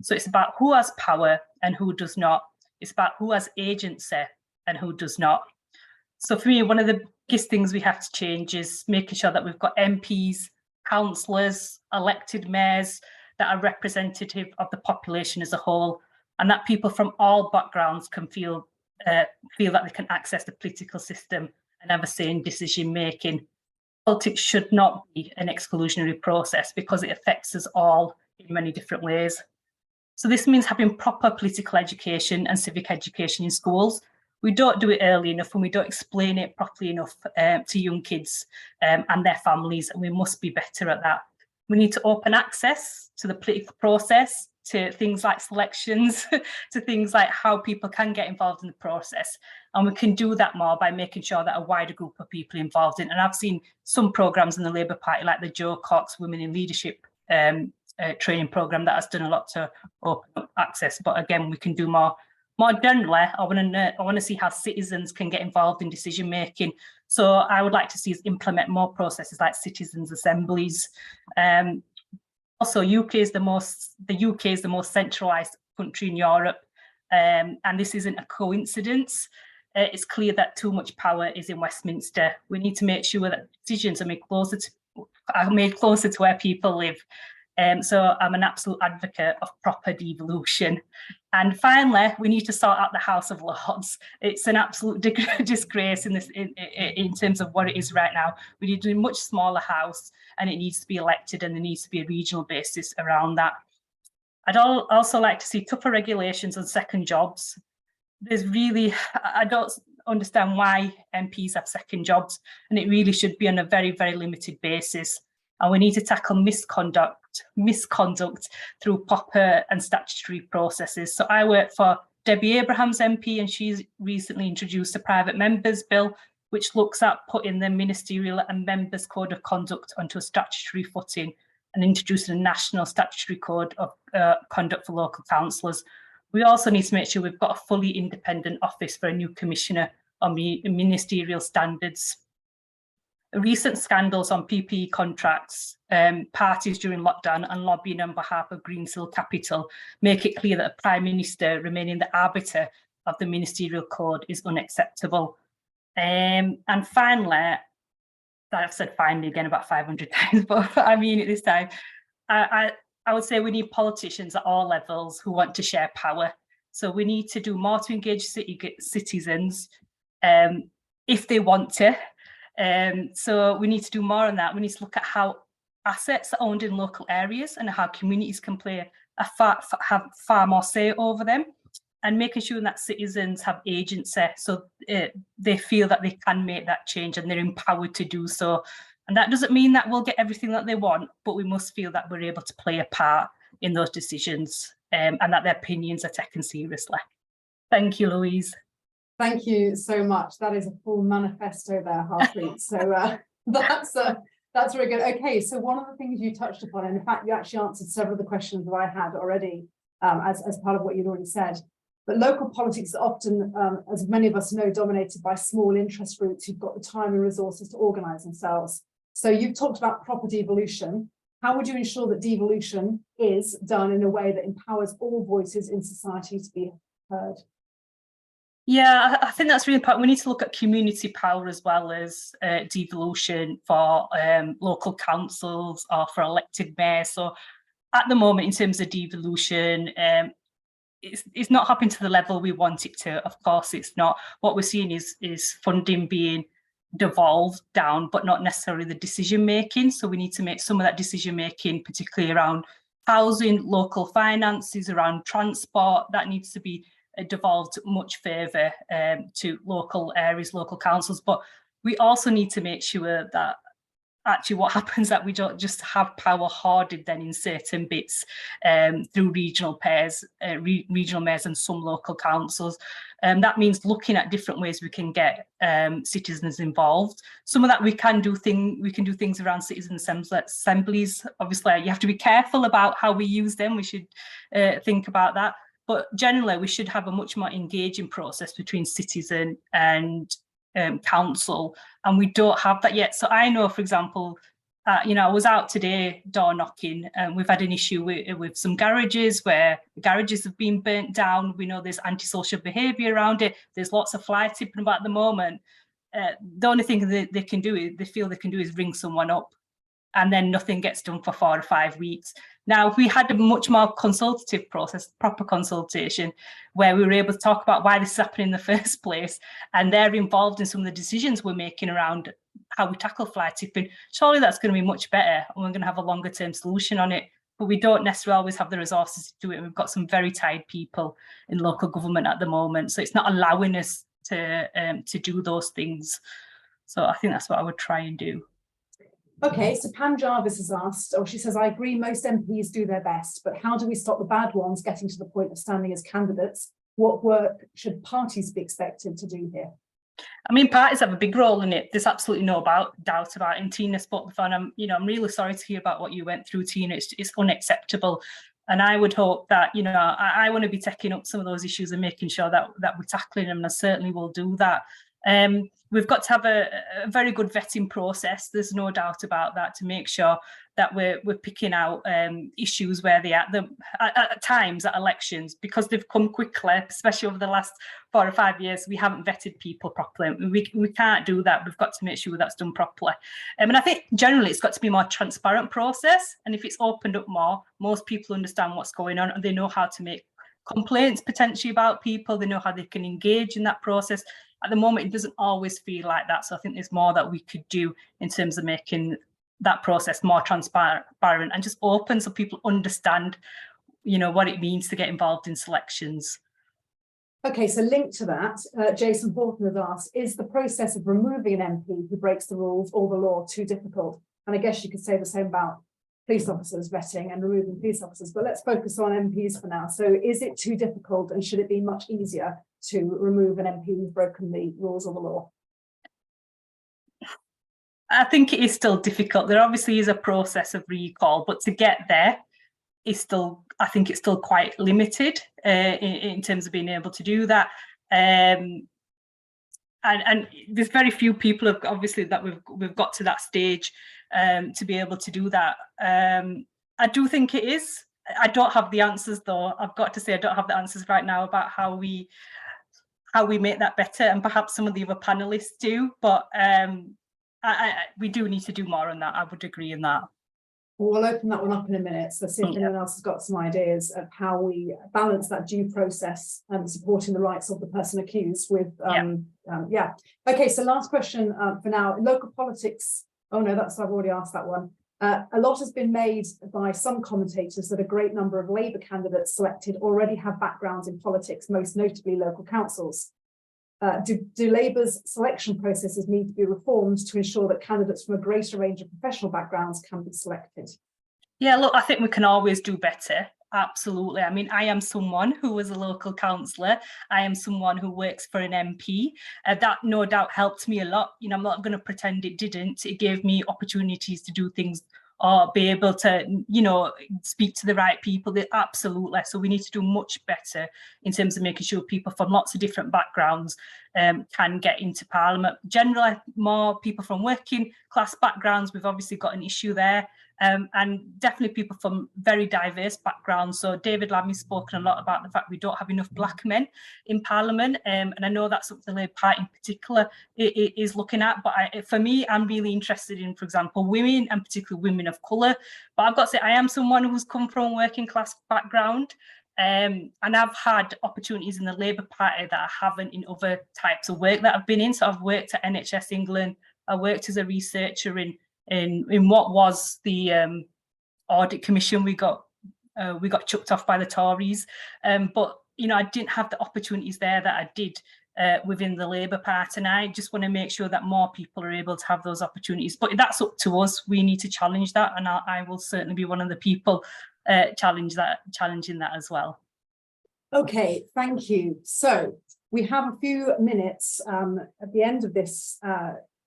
So it's about who has power and who does not. It's about who has agency and who does not. So for me, one of the biggest things we have to change is making sure that we've got MPs, councillors, elected mayors that are representative of the population as a whole, and that people from all backgrounds can feel that they can access the political system and have a say in decision making. Politics should not be an exclusionary process because it affects us all in many different ways. So this means having proper political education and civic education in schools. We don't do it early enough and we don't explain it properly enough to young kids and their families, and we must be better at that. We need to open access to the political process, to things like selections, to things like how people can get involved in the process. And we can do that more by making sure that a wider group of people involved in. And I've seen some programmes in the Labour Party, like the Jo Cox Women in Leadership training programme, that has done a lot to open up access. But again, we can do more. More generally, I want to see how citizens can get involved in decision making. So I would like to see us implement more processes like citizens' assemblies. Also, the UK is the most centralised country in Europe, and this isn't a coincidence. It's clear that too much power is in Westminster. We need to make sure that decisions are made closer to where people live. So I'm an absolute advocate of proper devolution. And finally, we need to sort out the House of Lords. It's an absolute disgrace in terms of what it is right now. We need a much smaller House, and it needs to be elected, and there needs to be a regional basis around that. I'd also like to see tougher regulations on second jobs. I don't understand why MPs have second jobs, and it really should be on a very, very limited basis. And we need to tackle misconduct through proper and statutory processes. So I work for Debbie Abrahams MP, and she's recently introduced a private members bill, which looks at putting the ministerial and members code of conduct onto a statutory footing and introducing a national statutory code of conduct for local councillors. We also need to make sure we've got a fully independent office for a new commissioner on ministerial standards. Recent scandals on PPE contracts, parties during lockdown and lobbying on behalf of Greensill Capital make it clear that a Prime Minister remaining the arbiter of the ministerial code is unacceptable. And finally, I've said finally again about 500 times, but I mean it this time, I would say we need politicians at all levels who want to share power. So we need to do more to engage citizens if they want to. So we need to do more on that. We need to look at how assets are owned in local areas and how communities can have far more say over them, and making sure that citizens have agency, so they feel that they can make that change and they're empowered to do so. And that doesn't mean that we'll get everything that they want, but we must feel that we're able to play a part in those decisions, and that their opinions are taken seriously. Thank you, Louise. Thank you so much. That is a full manifesto there, Harpreet. So that's very good. Okay, so one of the things you touched upon, and in fact, you actually answered several of the questions that I had already as part of what you'd already said. But local politics are often, as many of us know, dominated by small interest groups who've got the time and resources to organise themselves. So you've talked about proper devolution. How would you ensure that devolution is done in a way that empowers all voices in society to be heard? Yeah, I think that's really important. We need to look at community power as well as devolution for local councils or for elected mayors. So at the moment, in terms of devolution, it's not happening to the level we want it to. Of course, it's not. What we're seeing is funding being devolved down, but not necessarily the decision making. So we need to make some of that decision making, particularly around housing, local finances, around transport, that needs to be devolved much further to local areas, local councils. But we also need to make sure that actually what happens that we don't just have power hoarded then in certain bits through regional mayors and some local councils. That means looking at different ways we can get citizens involved. Some of that we can do things around citizen assemblies. Obviously, you have to be careful about how we use them. We should think about that. But generally, we should have a much more engaging process between citizen and council, and we don't have that yet. So I know, for example, I was out today door knocking, and we've had an issue with some garages where garages have been burnt down. We know there's antisocial behaviour around it. There's lots of fly tipping about at the moment. The only thing they feel they can do is ring someone up, and then nothing gets done for 4 or 5 weeks. Now, if we had a much more consultative process, proper consultation, where we were able to talk about why this is happening in the first place, and they're involved in some of the decisions we're making around how we tackle fly tipping, surely that's going to be much better, and we're going to have a longer term solution on it. But we don't necessarily always have the resources to do it. We've got some very tired people in local government at the moment, so it's not allowing us to do those things. So I think that's what I would try and do. Okay, so Pam Jarvis has asked, or she says, I agree most MPs do their best, but how do we stop the bad ones getting to the point of standing as candidates? What work should parties be expected to do here? I mean, parties have a big role in it. There's absolutely no doubt about it. And Tina spoke before, and I'm really sorry to hear about what you went through, Tina. It's unacceptable. And I would hope that, I want to be taking up some of those issues and making sure that we're tackling them, and I certainly will do that. We've got to have a very good vetting process. There's no doubt about that, to make sure that we're picking out issues where they are at times at elections, because they've come quickly, especially over the last 4 or 5 years. We haven't vetted people properly. We can't do that. We've got to make sure that's done properly. And I think generally it's got to be a more transparent process. And if it's opened up more, most people understand what's going on, and they know how to make complaints potentially about people. They know how they can engage in that process. At the moment, it doesn't always feel like that. So I think there's more that we could do in terms of making that process more transparent and just open, so people understand, what it means to get involved in selections. Okay, so linked to that, Jason Horton has asked, is the process of removing an MP who breaks the rules or the law too difficult? And I guess you could say the same about police officers vetting and removing police officers, but let's focus on MPs for now. So is it too difficult, and should it be much easier to remove an MP who's broken the rules or the law? I think it is still difficult. There obviously is a process of recall, but to get there is still, I think it's still quite limited in terms of being able to do that. And there's very few people obviously that we've got to that stage to be able to do that. I do think it is. I don't have the answers though. I've got to say I don't have the answers right now about how we make that better, and perhaps some of the other panelists do, but we do need to do more on that. I would agree in that. Well, we'll open that one up in a minute. So see if anyone else has got some ideas of how we balance that due process and supporting the rights of the person accused with, Okay, so last question for now. Local politics. Oh no, I've already asked that one. A lot has been made by some commentators that a great number of Labour candidates selected already have backgrounds in politics, most notably local councils. Do Labour's selection processes need to be reformed to ensure that candidates from a greater range of professional backgrounds can be selected? Yeah, look, I think we can always do better. Absolutely. I mean, I am someone who was a local councillor. I am someone who works for an MP. That no doubt helped me a lot. I'm not going to pretend it didn't. It gave me opportunities to do things or be able to, speak to the right people. Absolutely. So we need to do much better in terms of making sure people from lots of different backgrounds can get into Parliament. Generally, more people from working class backgrounds. We've obviously got an issue there. And definitely people from very diverse backgrounds. So David Lammy's spoken a lot about the fact we don't have enough black men in Parliament. And I know that's something the Labour Party in particular is looking at. But for me, I'm really interested in, for example, women, and particularly women of colour. But I've got to say, I am someone who's come from a working class background. And I've had opportunities in the Labour Party that I haven't in other types of work that I've been in. So I've worked at NHS England. I worked as a researcher in what was the audit commission. We got chucked off by the Tories, but I didn't have the opportunities there that I did within the Labour Party, and I just want to make sure that more people are able to have those opportunities. But that's up to us. We need to challenge that, and I will certainly be one of the people challenging that as well. Okay, thank you. So we have a few minutes at the end of this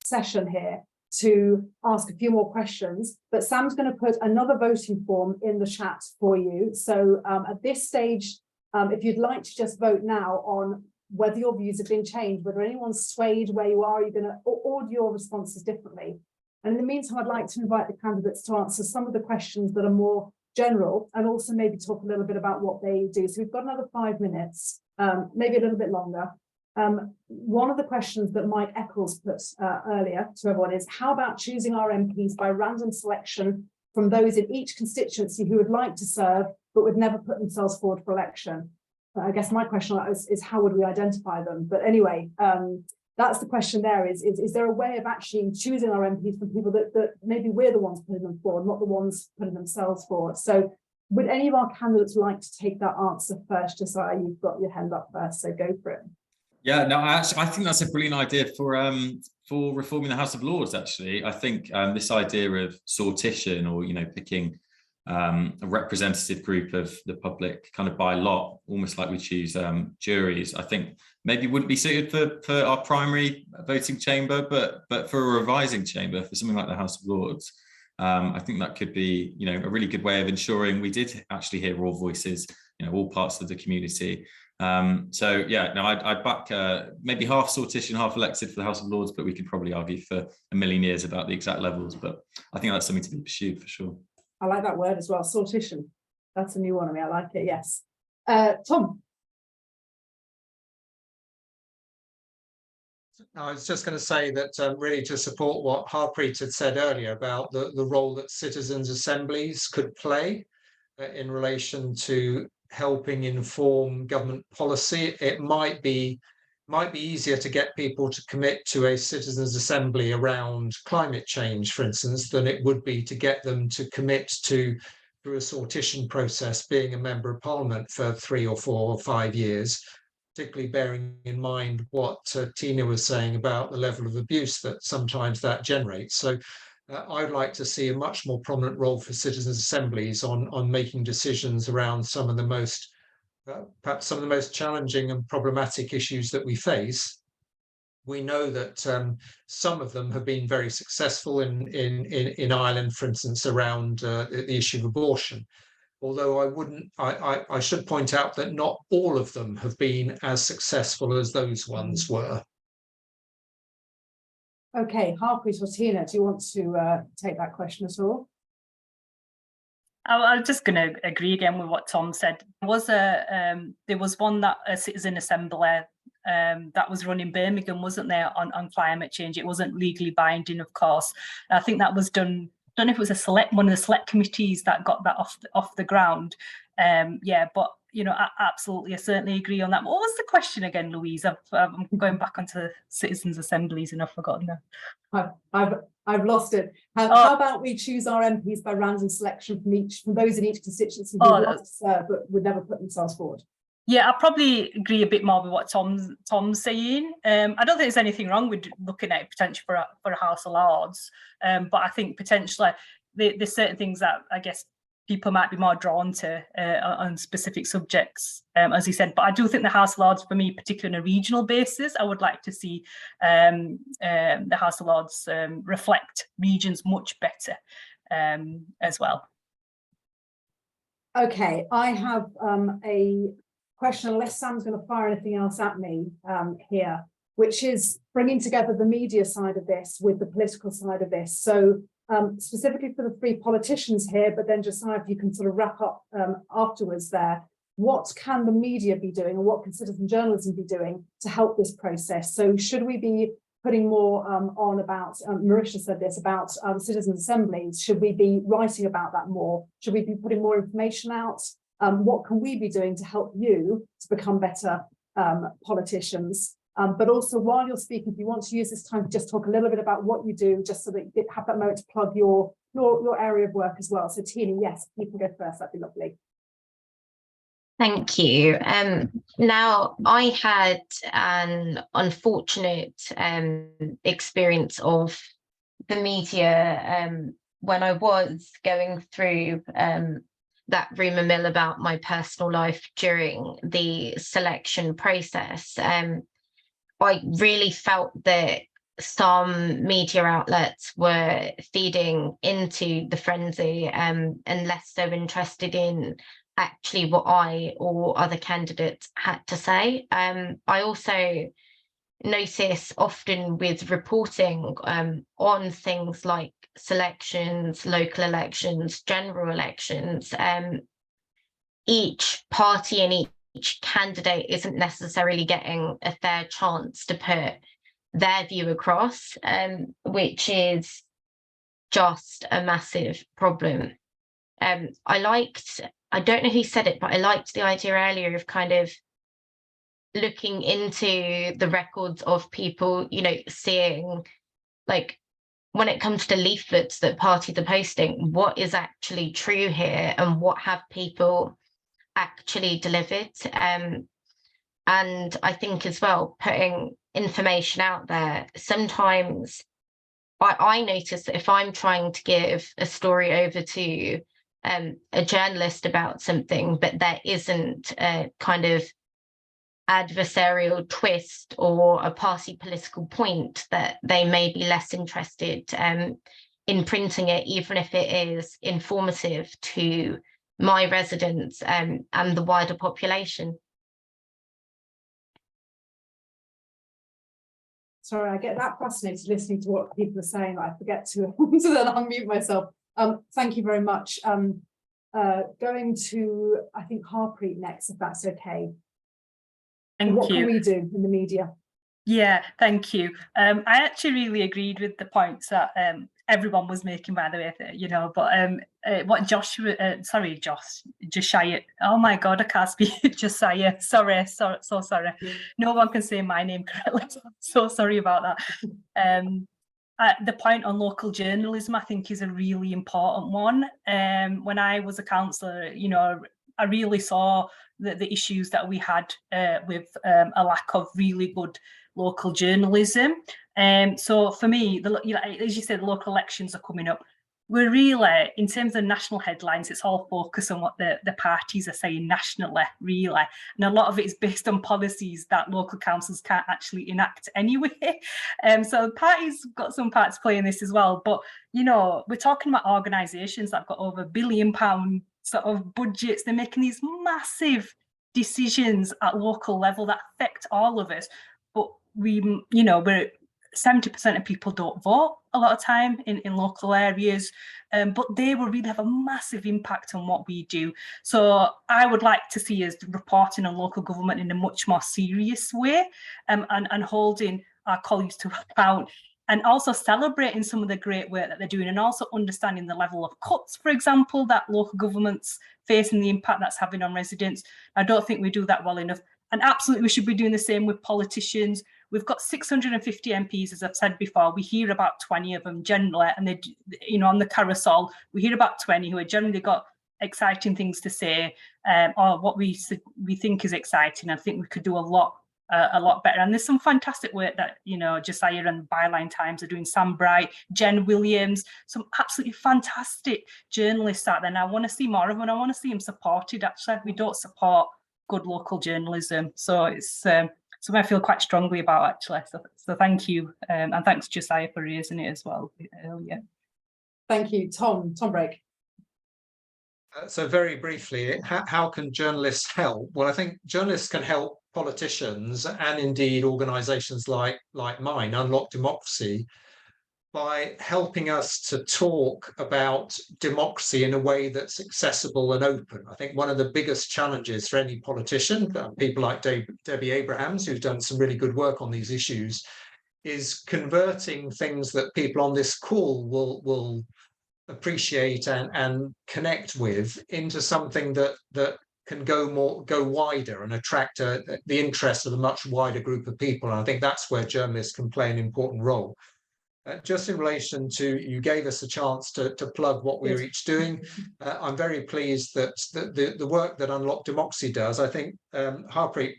session here to ask a few more questions, but Sam's going to put another voting form in the chat for you. So at this stage, if you'd like to just vote now on whether your views have been changed, whether anyone's swayed where you are, you're going to order your responses differently. And in the meantime, I'd like to invite the candidates to answer some of the questions that are more general, and also maybe talk a little bit about what they do. So we've got another 5 minutes, maybe a little bit longer. One of the questions that Mike Eccles put earlier to everyone is, how about choosing our MPs by random selection from those in each constituency who would like to serve but would never put themselves forward for election? I guess my question is how would we identify them? But anyway, that's the question there, is there a way of actually choosing our MPs from people that maybe we're the ones putting them forward, not the ones putting themselves forward? So would any of our candidates like to take that answer first? Just so you've got your hand up first, so go for it. Yeah, no, I think that's a brilliant idea for reforming the House of Lords. Actually, I think this idea of sortition, or picking a representative group of the public kind of by lot, almost like we choose juries, I think maybe wouldn't be suited for our primary voting chamber, but for a revising chamber, for something like the House of Lords. I think that could be a really good way of ensuring we did actually hear all voices, all parts of the community. So yeah, no, I'd back maybe half sortition, half elected for the House of Lords, but we could probably argue for a million years about the exact levels. But I think that's something to be pursued for sure. I like that word as well, sortition. That's a new one on me. I like it. Yes. Tom. I was just going to say that really to support what Harpreet had said earlier about the role that citizens' assemblies could play in relation to helping inform government policy. It might be easier to get people to commit to a citizens' assembly around climate change, for instance, than it would be to get them to commit to, through a sortition process, being a member of parliament for 3 or 4 or 5 years, particularly bearing in mind what Tina was saying about the level of abuse that sometimes that generates. So I'd like to see a much more prominent role for citizens' assemblies on making decisions around some of the most perhaps some of the most challenging and problematic issues that we face. We know that some of them have been very successful in Ireland, for instance, around the issue of abortion. Although I should point out that not all of them have been as successful as those ones were. Okay, Harpreet or Tina, do you want to take that question at all? I'm just going to agree again with what Tom said. There was one that a citizen assembly that was run in Birmingham, wasn't there, on climate change. It wasn't legally binding, of course. I think that was done. I don't know if it was one of the select committees that got that off the ground. Yeah, but absolutely, I certainly agree on that. What was the question again, Louise? I'm going back onto citizens' assemblies and I've forgotten that. I've lost it. How about we choose our MPs by random selection from those in each constituency who want to serve but would never put themselves forward? Yeah, I probably agree a bit more with what Tom's saying. I don't think there's anything wrong with looking at potential for a House of Lords, but I think potentially there's certain things that I guess people might be more drawn to on specific subjects, as he said. But I do think the House of Lords, for me, particularly on a regional basis, I would like to see the House of Lords reflect regions much better as well. Okay, I have a question, unless Sam's going to fire anything else at me here, which is bringing together the media side of this with the political side of this. So specifically for the 3 politicians here, but then just if you can sort of wrap up afterwards there, what can the media be doing and what can citizen journalism be doing to help this process? So should we be putting more on about, Marisha said this, about citizen assemblies? Should we be writing about that more? Should we be putting more information out? What can we be doing to help you to become better politicians? But also, while you're speaking, if you want to use this time to just talk a little bit about what you do, just so that you have that moment to plug your area of work as well. So Tina, yes, you can go first, that'd be lovely. Thank you. Now, I had an unfortunate experience of the media when I was going through that rumour mill about my personal life during the selection process. I really felt that some media outlets were feeding into the frenzy and less so interested in actually what I or other candidates had to say. I also notice often with reporting on things like selections, local elections, general elections, each party and each candidate isn't necessarily getting a fair chance to put their view across, which is just a massive problem. I don't know who said it, but I liked the idea earlier of kind of looking into the records of people, you know, seeing, like, when it comes to leaflets that parties are posting, what is actually true here and what have people actually delivered. And I think as well, putting information out there, sometimes I notice that if I'm trying to give a story over to a journalist about something, but there isn't a kind of adversarial twist or a party political point, that they may be less interested in printing it, even if it is informative to my residents and the wider population. Sorry, I get that fascinated listening to what people are saying that I forget to then unmute myself. Thank you very much. Going to, I think, Harpreet next, if that's okay. What can we do in the media? Yeah, thank you. I actually really agreed with the points that everyone was making, by the way, you know, but what Josiah, oh my God, I can't speak, Josiah, sorry, so sorry. No one can say my name correctly, so sorry about that. The point on local journalism, I think, is a really important one. When I was a councillor, you know, I really saw the issues that we had with a lack of really good local journalism. So for me, you know, as you said, the local elections are coming up. We're really, in terms of national headlines, it's all focused on what the parties are saying nationally, really. And a lot of it is based on policies that local councils can't actually enact anyway. So parties got some part to play in this as well. But, you know, we're talking about organisations that have got over £1 billion sort of budgets. They're making these massive decisions at local level that affect all of us. But we, you know, we're 70% of people don't vote a lot of time in local areas, but they will really have a massive impact on what we do. So I would like to see us reporting on local government in a much more serious way, and holding our colleagues to account, and also celebrating some of the great work that they're doing, and also understanding the level of cuts, for example, that local governments face and the impact that's having on residents. I don't think we do that well enough. And absolutely, we should be doing the same with politicians. We've got 650 MPs, as I've said before. We hear about 20 of them generally, and they, you know, on the carousel, we hear about 20 who have generally got exciting things to say, or what we think is exciting. I think we could do a lot better. And there's some fantastic work that, you know, Josiah and Byline Times are doing. Sam Bright, Jen Williams, some absolutely fantastic journalists out there. And I want to see more of them. And I want to see them supported. Actually, we don't support good local journalism, so it's something I feel quite strongly about, actually. So thank you, and thanks Josiah for raising it as well earlier. Thank you, Tom Brake. So very briefly, how can journalists help? Well, I think journalists can help politicians and indeed organisations like mine unlock democracy by helping us to talk about democracy in a way that's accessible and open. I think one of the biggest challenges for any politician, people like Debbie Abrahams, who's done some really good work on these issues, is converting things that people on this call will appreciate and connect with into something that can go wider and attract the interest of a much wider group of people. And I think that's where journalists can play an important role. Just in relation to, you gave us a chance to plug what we're each doing. I'm very pleased that the work that Unlock Democracy does, I think Harpreet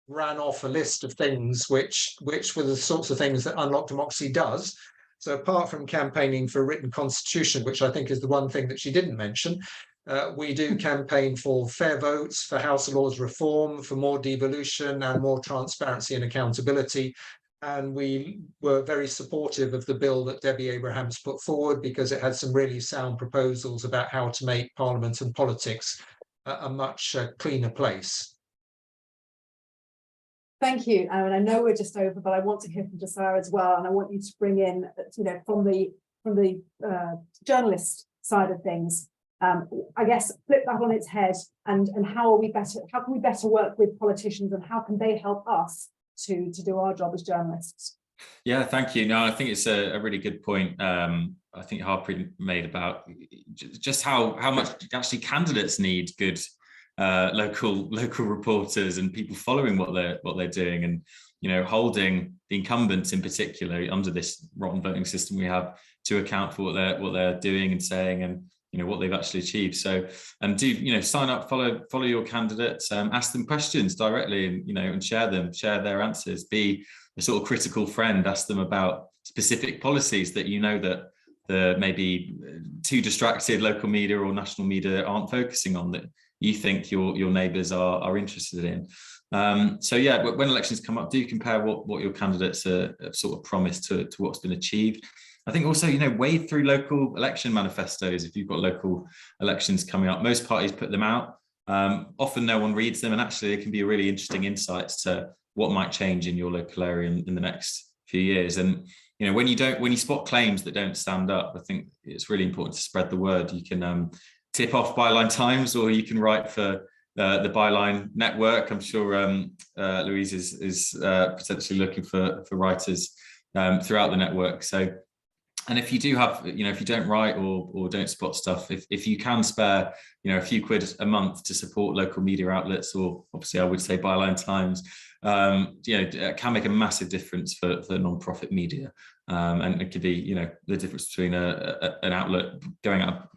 ran off a list of things which were the sorts of things that Unlock Democracy does. So apart from campaigning for a written constitution, which I think is the one thing that she didn't mention, we do campaign for fair votes, for House of Lords reform, for more devolution and more transparency and accountability. And we were very supportive of the bill that Debbie Abrahams put forward, because it had some really sound proposals about how to make Parliament and politics a much cleaner place. Thank you, Aaron. I know we're just over, but I want to hear from Josiah as well, and I want you to bring in, from the journalist side of things. I guess flip that on its head, and how can we better work with politicians, and how can they help us to do our job as journalists? Yeah, thank you. No, I think it's a really good point. I think Harpreet made about just how much actually candidates need good local reporters and people following what they're doing, and holding the incumbents in particular under this rotten voting system we have to account for what they're doing and saying, and what they've actually achieved. So do sign up, follow your candidates, ask them questions directly, and share their answers. Be a sort of critical friend. Ask them about specific policies that that the maybe too distracted local media or national media aren't focusing on, that you think your neighbours are interested in. So yeah, when elections come up, do compare what your candidates have sort of promised to what's been achieved. I think also, wade through local election manifestos. If you've got local elections coming up, most parties put them out. Often no one reads them, and actually it can be a really interesting insights to what might change in your local area in the next few years. And when you spot claims that don't stand up, I think it's really important to spread the word. You can tip off Byline Times, or you can write for the Byline network. I'm sure Louise is potentially looking for writers throughout the network. So. And if you do have, if you don't write or don't spot stuff, if you can spare, a few quid a month to support local media outlets, or obviously I would say Byline Times, it can make a massive difference for non-profit media. And it could be, the difference between an outlet going up,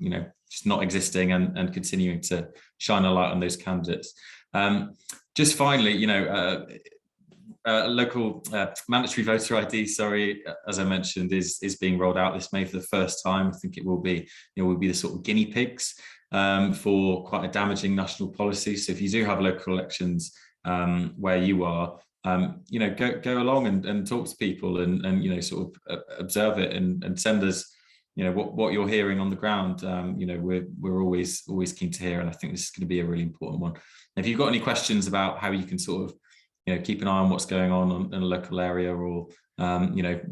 just not existing and continuing to shine a light on those candidates. Just finally, local mandatory voter ID, as I mentioned, is being rolled out this May for the first time. I think it will be, will be the sort of guinea pigs for quite a damaging national policy. So if you do have local elections where you are, go along and talk to people and sort of observe it and send us, what you're hearing on the ground. We're always keen to hear, and I think this is going to be a really important one. If you've got any questions about how you can sort of keep an eye on what's going on in a local area, or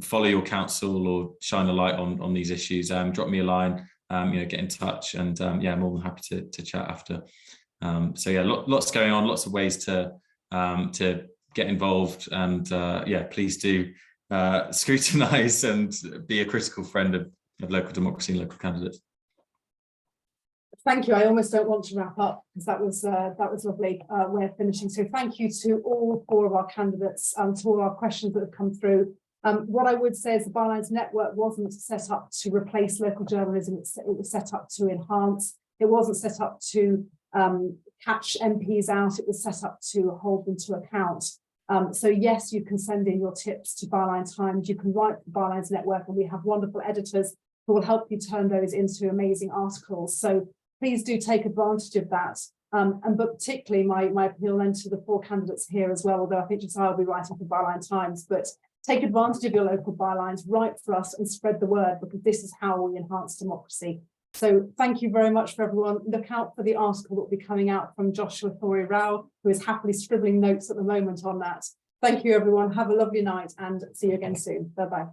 follow your council, or shine a light on these issues, drop me a line, get in touch, and I'm more than happy to chat after. So yeah, lots going on, lots of ways to get involved, and please do scrutinise and be a critical friend of local democracy and local candidates. Thank you. I almost don't want to wrap up, because that was lovely. We're finishing. So thank you to all 4 of our candidates, to all our questions that have come through. What I would say is the Bylines network wasn't set up to replace local journalism. It was set up to enhance. It wasn't set up to catch MPs out. It was set up to hold them to account. So yes, you can send in your tips to Byline Times. You can write for Bylines network, and we have wonderful editors who will help you turn those into amazing articles. So please do take advantage of that. But particularly my appeal then to the 4 candidates here as well, although I think Josiah will be writing for Byline Times, but take advantage of your local bylines, write for us and spread the word, because this is how we enhance democracy. So thank you very much for everyone. Look out for the article that will be coming out from Joshua Thori Rao, who is happily scribbling notes at the moment on that. Thank you, everyone. Have a lovely night, and see you again soon. Bye-bye.